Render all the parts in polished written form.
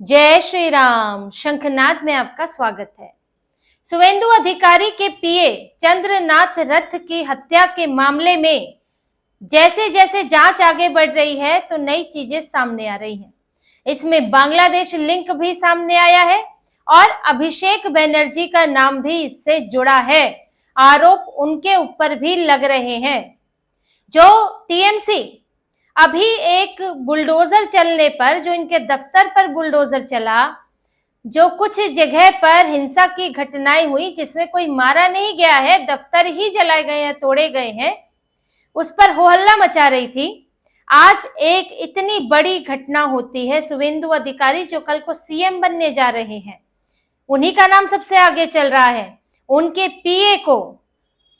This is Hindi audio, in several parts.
जय श्री राम। शंखनाद में आपका स्वागत है। शुवेंदु अधिकारी के पीए चंद्रनाथ रथ की हत्या के मामले में जैसे जैसे जांच आगे बढ़ रही है तो नई चीजें सामने आ रही हैं। इसमें बांग्लादेश लिंक भी सामने आया है और अभिषेक बनर्जी का नाम भी इससे जुड़ा है। आरोप उनके ऊपर भी लग रहे हैं। जो टीएमसी अभी एक बुलडोजर चलने पर, जो इनके दफ्तर पर बुलडोजर चला, जो कुछ जगह पर हिंसा की घटनाएं हुई जिसमें कोई मारा नहीं गया है, दफ्तर ही जलाए गए हैं, तोड़े गए हैं, उस पर हो हल्ला मचा रही थी। आज एक इतनी बड़ी घटना होती है। शुवेंदु अधिकारी जो कल को सीएम बनने जा रहे हैं, उन्हीं का नाम सबसे आगे चल रहा है। उनके पीए को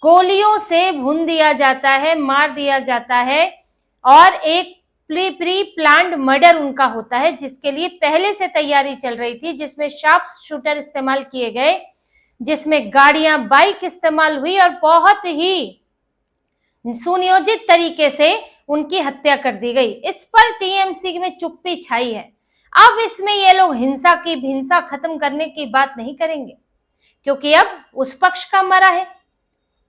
गोलियों से भून दिया जाता है, मार दिया जाता है और एक प्री प्लान्ड मर्डर उनका होता है, जिसके लिए पहले से तैयारी चल रही थी, जिसमें शार्प शूटर इस्तेमाल किए गए, जिसमें गाड़ियां, बाइक इस्तेमाल हुई और बहुत ही सुनियोजित तरीके से उनकी हत्या कर दी गई। इस पर टीएमसी में चुप्पी छाई है। अब इसमें ये लोग हिंसा खत्म करने की बात नहीं करेंगे, क्योंकि अब उस पक्ष का मरा है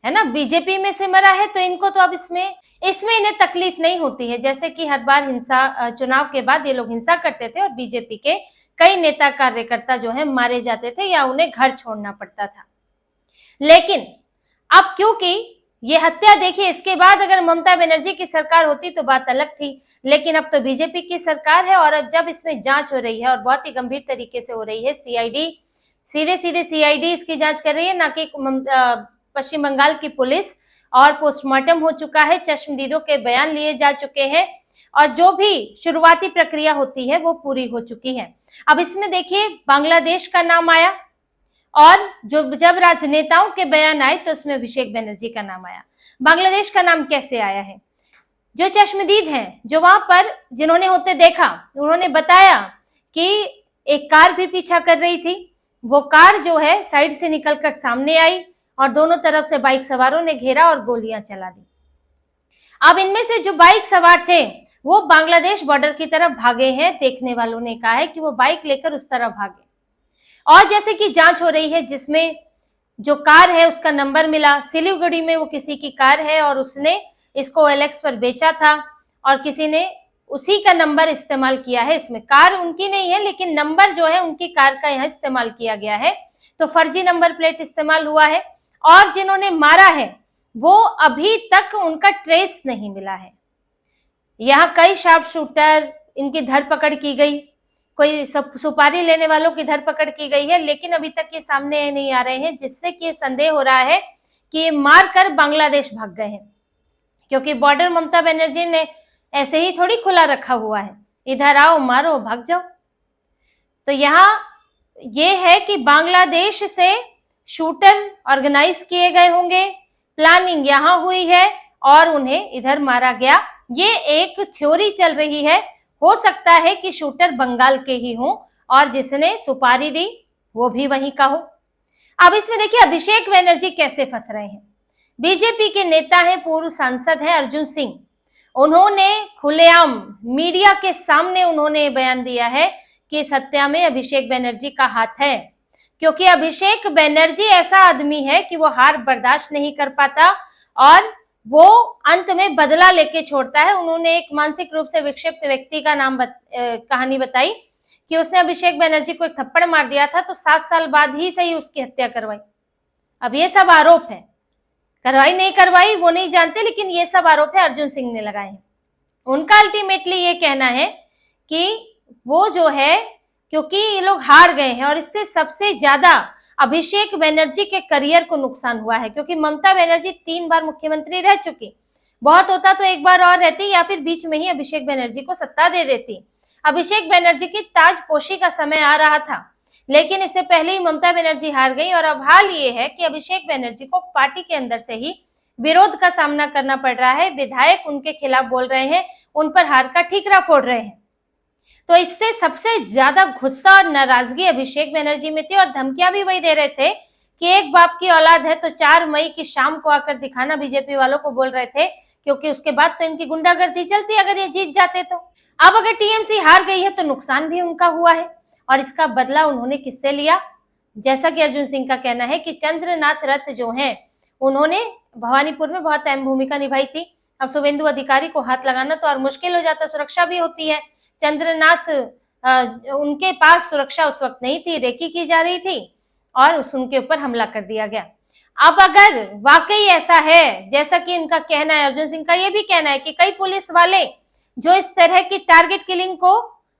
ना, बीजेपी में से मरा है, तो इनको तो अब इसमें इन्हें तकलीफ नहीं होती है। जैसे कि हर बार चुनाव के बाद ये लोग हिंसा करते थे और बीजेपी के कई नेता कार्यकर्ता जो है मारे जाते थे या उन्हें घर छोड़ना पड़ता था। लेकिन अब क्योंकि ये हत्या देखिए, इसके बाद अगर ममता बनर्जी की सरकार होती तो बात अलग थी, लेकिन अब तो बीजेपी की सरकार है और अब जब इसमें जांच हो रही है और बहुत ही गंभीर तरीके से हो रही है, सीआईडी सीधे सीआईडी इसकी जांच कर रही है, ना कि पश्चिम बंगाल की पुलिस, और पोस्टमार्टम हो चुका है, चश्मदीदों के बयान लिए जा चुके हैं और जो भी शुरुआती प्रक्रिया होती है वो पूरी हो चुकी है। अब इसमें देखिए बांग्लादेश का नाम आया और जब राजनेताओं के बयान आए तो उसमें अभिषेक बनर्जी का नाम आया। बांग्लादेश का नाम कैसे आया है? जो चश्मदीद हैं, जो वहां पर जिन्होंने होते देखा, उन्होंने बताया कि एक कार भी पीछा कर रही थी। वो कार जो है साइड से निकलकर सामने आई और दोनों तरफ से बाइक सवारों ने घेरा और गोलियां चला दी। अब इनमें से जो बाइक सवार थे वो बांग्लादेश बॉर्डर की तरफ भागे हैं। देखने वालों ने कहा है कि वो बाइक लेकर उस तरफ भागे और जैसे कि जांच हो रही है, जिसमें जो कार है उसका नंबर मिला, सिलीगुड़ी में वो किसी की कार है और उसने इसको OLX पर बेचा था और किसी ने उसी का नंबर इस्तेमाल किया है। इसमें कार उनकी नहीं है, लेकिन नंबर जो है उनकी कार का यहाँ इस्तेमाल किया गया है, तो फर्जी नंबर प्लेट इस्तेमाल हुआ है। और जिन्होंने मारा है वो अभी तक उनका ट्रेस नहीं मिला है। यहाँ कई शार्प शूटर, इनकी धरपकड़ की गई, कोई सुपारी लेने वालों की धरपकड़ की गई है, लेकिन अभी तक ये सामने नहीं आ रहे हैं, जिससे कि संदेह हो रहा है कि ये मार कर बांग्लादेश भाग गए हैं, क्योंकि बॉर्डर ममता बनर्जी ने ऐसे ही थोड़ी खुला रखा हुआ है, इधर आओ मारो भाग जाओ। तो यहाँ ये है कि बांग्लादेश से शूटर ऑर्गेनाइज किए गए होंगे, प्लानिंग यहाँ हुई है और उन्हें इधर मारा गया। ये एक थ्योरी चल रही है। हो सकता है कि शूटर बंगाल के ही हों और जिसने सुपारी दी वो भी वहीं का हो। अब इसमें देखिए अभिषेक बनर्जी कैसे फंस रहे हैं। बीजेपी के नेता हैं, पूर्व सांसद हैं अर्जुन सिंह। उन्होंने खुलेआम मीडिया के सामने उन्होंने बयान दिया है कि इस हत्या में अभिषेक बनर्जी का हाथ है, क्योंकि अभिषेक बनर्जी ऐसा आदमी है कि वो हार बर्दाश्त नहीं कर पाता और वो अंत में बदला लेके छोड़ता है। उन्होंने एक मानसिक रूप से विक्षिप्त व्यक्ति का कहानी बताई कि उसने अभिषेक बनर्जी को एक थप्पड़ मार दिया था, तो 7 साल बाद ही सही उसकी हत्या करवाई। अब ये सब आरोप है, करवाई नहीं करवाई वो नहीं जानते, लेकिन ये सब आरोप है अर्जुन सिंह ने लगाए हैं। उनका अल्टीमेटली ये कहना है कि वो जो है, क्योंकि ये लोग हार गए हैं और इससे सबसे ज्यादा अभिषेक बनर्जी के करियर को नुकसान हुआ है, क्योंकि ममता बनर्जी 3 बार मुख्यमंत्री रह चुकी। बहुत होता तो एक बार और रहती या फिर बीच में ही अभिषेक बनर्जी को सत्ता दे देती। अभिषेक बनर्जी की ताजपोशी का समय आ रहा था, लेकिन इससे पहले ही ममता बनर्जी हार गई और अब हाल ये है कि अभिषेक बनर्जी को पार्टी के अंदर से ही विरोध का सामना करना पड़ रहा है। विधायक उनके खिलाफ बोल रहे हैं, उन पर हार का ठीकरा फोड़ रहे हैं। तो इससे सबसे ज्यादा गुस्सा और नाराजगी अभिषेक बनर्जी में थी और धमकियां भी वही दे रहे थे कि एक बाप की औलाद है तो 4 मई की शाम को आकर दिखाना, बीजेपी वालों को बोल रहे थे, क्योंकि उसके बाद तो इनकी गुंडागर्दी चलती अगर ये जीत जाते तो। अब अगर टीएमसी हार गई है तो नुकसान भी उनका हुआ है और इसका बदला उन्होंने किससे लिया? जैसा कि अर्जुन सिंह का कहना है कि चंद्रनाथ रथ जो हैं उन्होंने भवानीपुर में बहुत अहम भूमिका निभाई थी। अब शुभेंदु अधिकारी को हाथ लगाना तो और मुश्किल हो जाता, सुरक्षा भी होती है। चंद्रनाथ उनके पास सुरक्षा उस वक्त नहीं थी, रेकी की जा रही थी और उनके ऊपर हमला कर दिया गया। अब अगर वाकई ऐसा है जैसा कि इनका कहना है, अर्जुन सिंह का ये भी कहना है कि कई पुलिस वाले जो इस तरह की टारगेट किलिंग को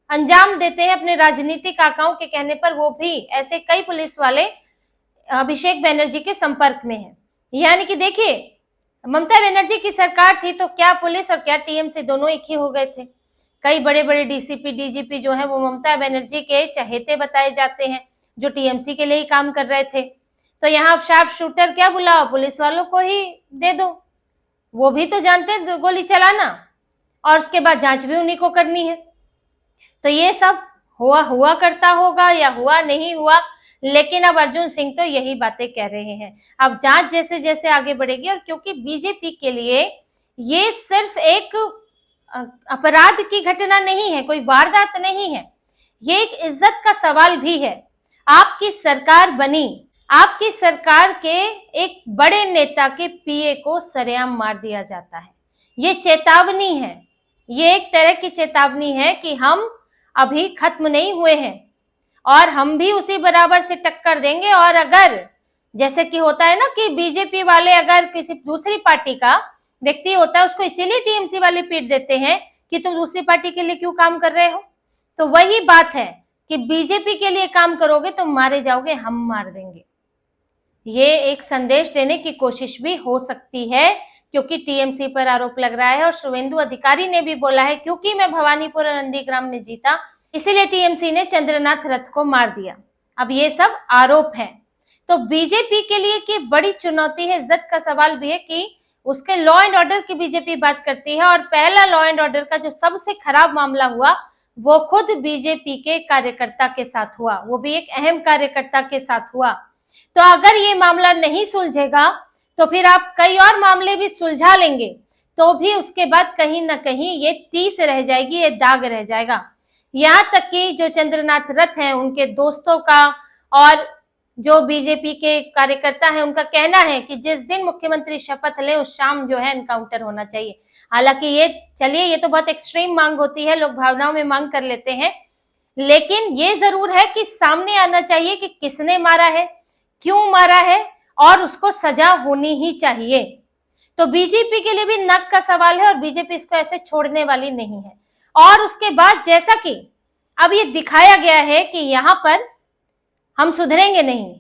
अंजाम देते हैं अपने राजनीतिक आकाओं के कहने पर, वो भी ऐसे कई पुलिस वाले अभिषेक बनर्जी के संपर्क में हैं। यानी कि देखिए, ममता बनर्जी की सरकार थी तो क्या पुलिस और क्या टीएमसी दोनों एक ही हो गए थे। कई बड़े बड़े डीसीपी डीजीपी जो है वो ममता बनर्जी के चहेते बताए जाते हैं, जो टीएमसी के लिए ही काम कर रहे थे। तो यहाँ अब शार्प शूटर क्या बुलाओ, पुलिस वालों को ही दे दो, वो भी तो जानते हैं गोली चलाना, और उसके बाद जांच भी उन्हीं को करनी है। तो ये सब हुआ करता होगा या हुआ नहीं हुआ, लेकिन अब अर्जुन सिंह तो यही बातें कह रहे हैं। अब जांच जैसे जैसे आगे बढ़ेगी, और क्योंकि बीजेपी के लिए ये सिर्फ एक अपराध की घटना नहीं है, कोई वारदात नहीं है, ये एक इज्जत का सवाल भी है। आपकी सरकार बनी, आपकी सरकार के एक बड़े नेता के पीए को सरेआम मार दिया जाता है। ये चेतावनी है, ये एक तरह की चेतावनी है कि हम अभी खत्म नहीं हुए हैं और हम भी उसी बराबर से टक्कर देंगे। और अगर जैसे कि होता है ना कि बीजेपी वाले अगर किसी दूसरी पार्टी का व्यक्ति होता है उसको इसीलिए टीएमसी वाले पीट देते हैं कि तुम दूसरी पार्टी के लिए क्यों काम कर रहे हो, तो वही बात है कि बीजेपी के लिए काम करोगे तो मारे जाओगे, हम मार देंगे। ये एक संदेश देने की कोशिश भी हो सकती है, क्योंकि टीएमसी पर आरोप लग रहा है और शुभेंदु अधिकारी ने भी बोला है क्योंकि मैं भवानीपुर और नंदीग्राम में जीता इसीलिए टीएमसी ने चंद्रनाथ रथ को मार दिया। अब ये सब आरोप है, तो बीजेपी के लिए की बड़ी चुनौती है, इज्जत का सवाल भी है कि उसके लॉ एंड ऑर्डर की बीजेपी बात करती है, और पहला लॉ एंड ऑर्डर का जो सबसे खराब मामला हुआ वो खुद बीजेपी के कार्यकर्ता के साथ हुआ, वो भी एक अहम कार्यकर्ता के साथ हुआ। तो अगर ये मामला नहीं सुलझेगा तो फिर आप कई और मामले भी सुलझा लेंगे, तो भी उसके बाद कहीं ना कहीं ये टीस रह जाएगी, ये दाग रह जाएगा। यहाँ तक कि जो चंद्रनाथ रथ हैं उनके दोस्तों का और जो बीजेपी के कार्यकर्ता हैं उनका कहना है कि जिस दिन मुख्यमंत्री शपथ ले उस शाम जो है एनकाउंटर होना चाहिए। हालांकि ये चलिए, ये तो बहुत एक्सट्रीम मांग होती है, लोग भावनाओं में मांग कर लेते हैं, लेकिन ये जरूर है कि सामने आना चाहिए कि किसने मारा है, क्यों मारा है, और उसको सजा होनी ही चाहिए। तो बीजेपी के लिए भी नक का सवाल है और बीजेपी इसको ऐसे छोड़ने वाली नहीं है। और उसके बाद जैसा कि अब ये दिखाया गया है कि यहाँ पर हम सुधरेंगे नहीं,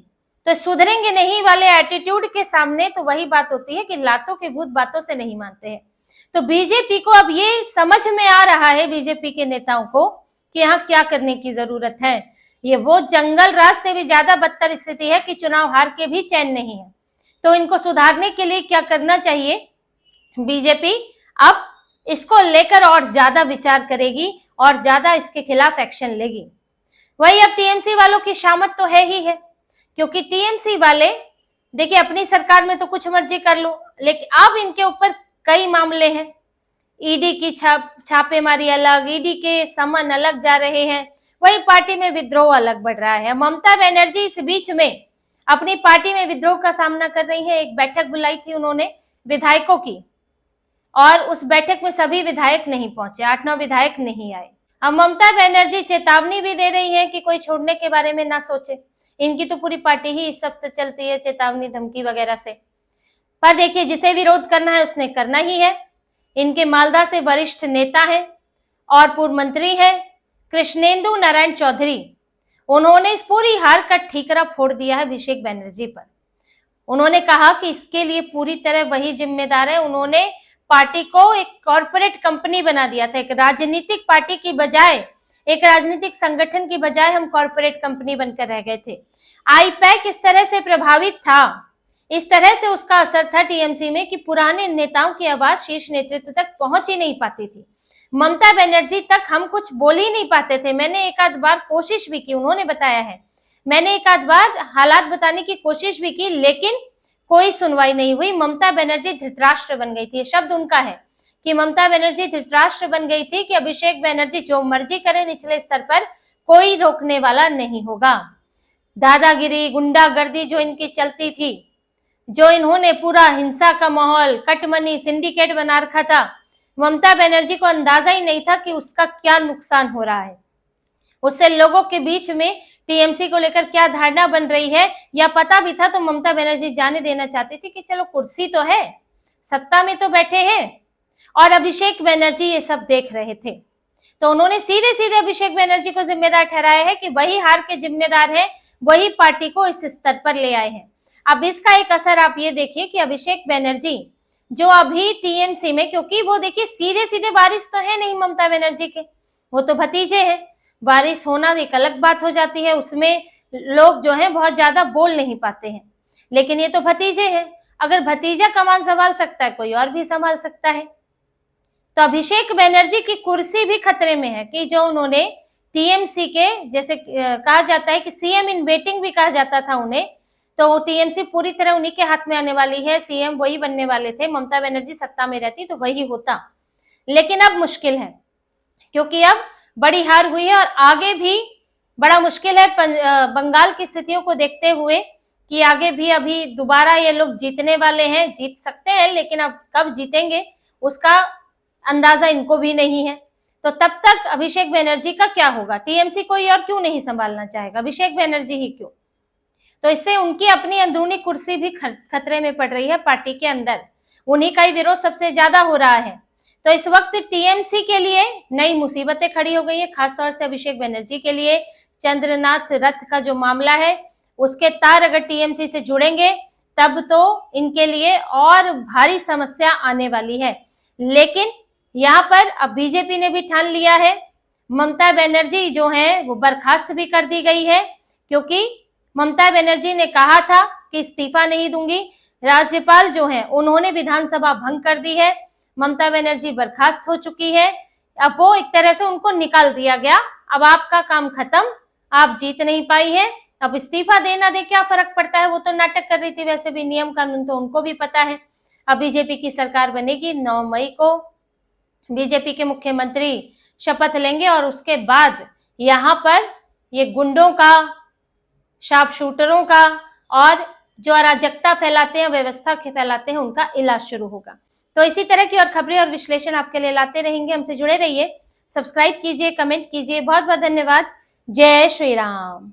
तो सुधरेंगे नहीं वाले एटीट्यूड के सामने तो वही बात होती है कि लातों के भूत बातों से नहीं मानते हैं। तो बीजेपी को अब ये समझ में आ रहा है, बीजेपी के नेताओं को, कि यहाँ क्या करने की जरूरत है। ये वो जंगल राज से भी ज्यादा बदतर स्थिति है कि चुनाव हार के भी चैन नहीं है। तो इनको सुधारने के लिए क्या करना चाहिए, बीजेपी अब इसको लेकर और ज्यादा विचार करेगी और ज्यादा इसके खिलाफ एक्शन लेगी। वही अब टीएमसी वालों की शामत तो है ही है, क्योंकि टीएमसी वाले देखिए अपनी सरकार में तो कुछ मर्जी कर लो, लेकिन अब इनके ऊपर कई मामले हैं। ईडी की छापेमारी अलग, ईडी के समन अलग जा रहे हैं, वही पार्टी में विद्रोह अलग बढ़ रहा है। ममता बनर्जी इस बीच में अपनी पार्टी में विद्रोह का सामना कर रही है। एक बैठक बुलाई थी उन्होंने विधायकों की, और उस बैठक में सभी विधायक नहीं पहुंचे, 8-9 विधायक नहीं आए। अब ममता बनर्जी चेतावनी भी दे रही है कि कोई छोड़ने के बारे में ना सोचे। इनकी तो पूरी पार्टी ही इस सबसे चलती है, चेतावनी धमकी वगैरह से। पर देखिए, जिसे विरोध करना है उसने करना ही है। इनके मालदा से वरिष्ठ नेता हैं और पूर्व मंत्री हैं कृष्णेंदु नारायण चौधरी। उन्होंने इस पूरी हार का ठीकरा फोड़ दिया है अभिषेक बनर्जी पर। उन्होंने कहा कि इसके लिए पूरी तरह वही जिम्मेदार है। उन्होंने पार्टी को एक कॉरपोरेट कंपनी बना दिया था, एक राजनीतिक पार्टी की बजाय, एक राजनीतिक संगठन की बजाय हम कॉरपोरेट कंपनी बनकर रह गए थे। आईपैक इस तरह से प्रभावित था, इस तरह से उसका असर था टीएमसी में कि पुराने नेताओं की आवाज शीर्ष नेतृत्व तक पहुंच ही नहीं पाती थी। ममता बनर्जी तक हम कुछ बोल ही नहीं पाते थे। मैंने एक आध बार कोशिश भी की, उन्होंने बताया है, मैंने एक आध बार हालात बताने की कोशिश भी की, लेकिन कोई सुनवाई नहीं हुई। ममता बनर्जी धृतराष्ट्र बन गई थी, शब्द उनका है कि ममता बनर्जी धृतराष्ट्र बन गई थी कि अभिषेक बनर्जी जो मर्जी करे, निचले स्तर पर कोई रोकने वाला नहीं होगा। दादागिरी, गुंडागर्दी जो इनकी चलती थी, जो इन्होंने पूरा हिंसा का माहौल, कटमनी, सिंडिकेट बना रखा था, ममता बनर्जी को अंदाजा ही नहीं था कि उसका क्या नुकसान हो रहा है। उससे लोगों के बीच में टीएमसी को लेकर क्या धारणा बन रही है या पता भी था तो ममता बनर्जी जाने देना चाहती थी कि चलो कुर्सी तो है, सत्ता में तो बैठे हैं। और अभिषेक बनर्जी ये सब देख रहे थे, तो उन्होंने सीधे सीधे अभिषेक बनर्जी को जिम्मेदार ठहराया है कि वही हार के जिम्मेदार है, वही पार्टी को इस स्तर पर ले आए हैं। अब इसका एक असर आप ये देखिए कि अभिषेक बनर्जी जो अभी टीएमसी में, क्योंकि वो देखिए सीधे सीधे वारिस तो है नहीं ममता बनर्जी के, वो तो भतीजे हैं। वारिस होना एक अलग बात हो जाती है, उसमें लोग जो है बहुत ज्यादा बोल नहीं पाते हैं, लेकिन ये तो भतीजे हैं। अगर भतीजा कमान संभाल सकता है, कोई और भी संभाल सकता है। तो अभिषेक बनर्जी की कुर्सी भी खतरे में है कि जो उन्होंने टीएमसी के, जैसे कहा जाता है कि सीएम इन वेटिंग भी कहा जाता था उन्हें, तो टीएमसी पूरी तरह उन्हीं के हाथ में आने वाली है। सीएम वही बनने वाले थे, ममता बनर्जी सत्ता में रहती तो वही होता। लेकिन अब मुश्किल है, क्योंकि अब बड़ी हार हुई है और आगे भी बड़ा मुश्किल है बंगाल की स्थितियों को देखते हुए कि आगे भी अभी दोबारा ये लोग जीतने वाले हैं। जीत सकते हैं, लेकिन अब कब जीतेंगे उसका अंदाजा इनको भी नहीं है। तो तब तक अभिषेक बनर्जी का क्या होगा? टीएमसी कोई और क्यों नहीं संभालना चाहेगा, अभिषेक बनर्जी ही क्यों? तो इससे उनकी अपनी अंदरूनी कुर्सी भी खतरे में पड़ रही है पार्टी के अंदर। उन्हीं का ही विरोध सबसे ज्यादा हो रहा है। तो इस वक्त टीएमसी के लिए नई मुसीबतें खड़ी हो गई है, खासतौर से अभिषेक बनर्जी के लिए। चंद्रनाथ रथ का जो मामला है, उसके तार अगर टीएमसी से जुड़ेंगे तब तो इनके लिए और भारी समस्या आने वाली है। लेकिन यहाँ पर अब बीजेपी ने भी ठान लिया है, ममता बनर्जी जो है वो बर्खास्त भी कर दी गई है, क्योंकि ममता बनर्जी ने कहा था कि इस्तीफा नहीं दूंगी। राज्यपाल जो है उन्होंने विधानसभा भंग कर दी है, ममता बनर्जी बर्खास्त हो चुकी है। अब वो एक तरह से उनको निकाल दिया गया, अब आपका काम खत्म, आप जीत नहीं पाई है, अब इस्तीफा देना दे क्या फर्क पड़ता है, वो तो नाटक कर रही थी। वैसे भी नियम कानून तो उनको भी पता है। अब बीजेपी की सरकार बनेगी, 9 मई को बीजेपी के मुख्यमंत्री शपथ लेंगे और उसके बाद यहाँ पर ये गुंडों का, शार्प शूटरों का और जो अराजकता फैलाते हैं, व्यवस्था के फैलाते हैं, उनका इलाज शुरू होगा। तो इसी तरह की और खबरें और विश्लेषण आपके लिए लाते रहेंगे। हमसे जुड़े रहिए, सब्सक्राइब कीजिए, कमेंट कीजिए। बहुत बहुत धन्यवाद। जय श्री राम।